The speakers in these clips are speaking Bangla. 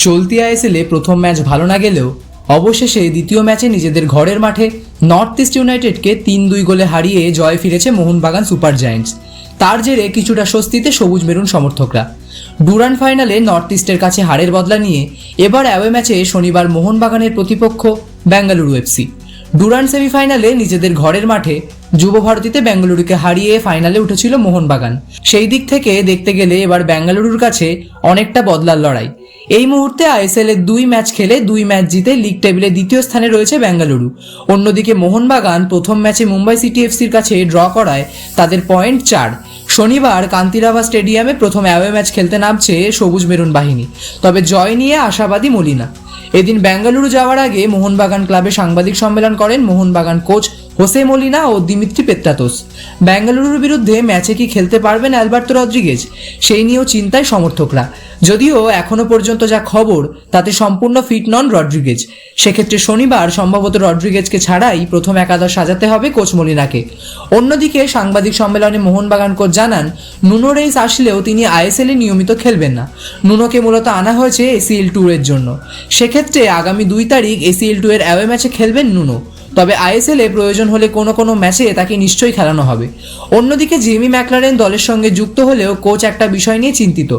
চলতি আইএসএলে প্রথম ম্যাচ ভালো না গেলেও অবশেষে দ্বিতীয় ম্যাচে নিজেদের ঘরের মাঠে নর্থ ইস্ট ইউনাইটেডকে 3-2 গোলে হারিয়ে জয় ফিরেছে মোহনবাগান সুপার জায়ান্টস। তার জেরে কিছুটা স্বস্তিতে সবুজ মেরুন সমর্থকরা। ডুরান্ড ফাইনালে নর্থ ইস্টের কাছে হারের বদলা নিয়ে এবার অ্যাওয়ে ম্যাচে শনিবার মোহনবাগানের প্রতিপক্ষ বেঙ্গালুরু এফসি। ডুরান্ড সেমিফাইনালে নিজেদের ঘরের মাঠে যুব ভারতীতে বেঙ্গালুরুকে হারিয়ে ফাইনালে উঠেছিল মোহনবাগান। সেই দিক থেকে দেখতে গেলে এবার বেঙ্গালুরুর কাছে অনেকটা বদলার লড়াই। এই মুহূর্তে আইএসএল এর 2 ম্যাচ খেলে 2 ম্যাচ জিতে লিগ টেবিলে দ্বিতীয় স্থানে রয়েছে বেঙ্গালুরু। অন্যদিকে মোহনবাগান প্রথম ম্যাচে মুম্বাই সিটি এফসির কাছে ড্র করায় তাদের পয়েন্ট 4। শনিবার কান্তিরাভা স্টেডিয়ামে প্রথম অ্যাওয়ে ম্যাচ খেলতে নামছে সবুজ মেরুন বাহিনী, তবে জয় নিয়ে আশাবাদী মলিনা। এদিন বেঙ্গালুরু যাওয়ার আগে মোহনবাগান ক্লাবে সাংবাদিক সম্মেলন করেন মোহনবাগান কোচ হোসে মলিনা ও দিমিত্রি পেত্রাতোস। বেঙ্গালুরুর বিরুদ্ধে ম্যাচে কি খেলতে পারবেন অ্যালবার্তো রদ্রিগেজ, সেই নিয়েও চিন্তায় সমর্থকরা। যদিও এখনো পর্যন্ত যা খবর তাতে সম্পূর্ণ ফিট নন রদ্রিগেজ। সেক্ষেত্রে শনিবার সম্ভবত রদ্রিগেজকে ছাড়াই প্রথম একাদশ সাজাতে হবে কোচ মলিনাকে। অন্যদিকে সাংবাদিক সম্মেলনে মোহনবাগান কোচ জানান, নুনো রেইস আসলেও তিনি আইএসএলে নিয়মিত খেলবেন না। নুনোকে মূলত আনা হয়েছে এসিএল ট্যুরের জন্য। সেক্ষেত্রে আগামী 2 তারিখ এসিএল ট্যুরের অ্যাওয়ে ম্যাচে খেলবেন নুনো, তবে আইএসএলে প্রয়োজন হলে কোনো ম্যাচে তাকে নিশ্চয়ই খেলানো হবে। অন্যদিকে জেমি ম্যাকলারেন দলের সঙ্গে যুক্ত হলেও কোচ একটা বিষয় নিয়ে চিন্তিত।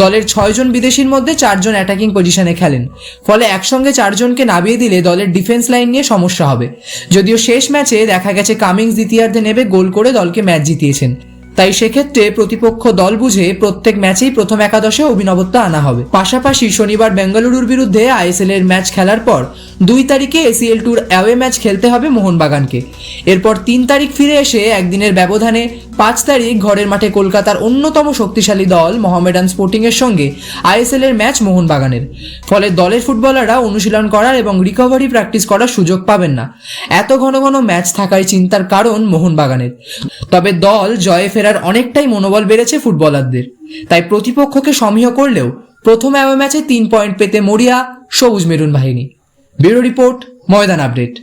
দলের 6 জন বিদেশির মধ্যে 4 জন অ্যাটাকিং পজিশনে খেলেন, ফলে একসঙ্গে 4 জনকে নামিয়ে দিলে দলের ডিফেন্স লাইন নিয়ে সমস্যা হবে। যদিও শেষ ম্যাচে দেখা গেছে কামিংস দ্বিতীয়ার্ধে নেমে গোল করে দলকে ম্যাচ জিতিয়েছেন, তাই সেক্ষেত্রে প্রতিপক্ষ দল বুঝে প্রত্যেক ম্যাচেই প্রথম একাদশে অভিনবত্ব আনা হবে। পাশাপাশি শনিবার বেঙ্গালুরুর বিরুদ্ধে আইএসএল এর ম্যাচ খেলার পর 2 তারিখে এসিএল ট্যুর অ্যাওয়ে ম্যাচ খেলতে হবে মোহনবাগানকে। এরপর 3 তারিখ ফিরে এসে একদিনের ব্যবধানে 5 তারিখ ঘরের মাঠে কলকাতার অন্যতম শক্তিশালী দল মোহামেডান স্পোর্টিং এর সঙ্গে আইএসএল এর ম্যাচ মোহনবাগানের। ফলে দলের ফুটবলাররা অনুশীলন করার এবং রিকভারি প্র্যাকটিস করার সুযোগ পাবেন না। এত ঘন ঘন ম্যাচ থাকায় চিন্তার কারণ মোহনবাগানের। তবে দল জয়ে ফেরার অনেকটাই মনোবল বেড়েছে ফুটবলারদের, তাই প্রতিপক্ষকে সমীহ করলেও প্রথম অ্যাওয়ে ম্যাচে 3 পয়েন্ট পেতে মরিয়া সবুজ মেরুন বাহিনী। ব্যুরো রিপোর্ট, ময়দান আপডেট।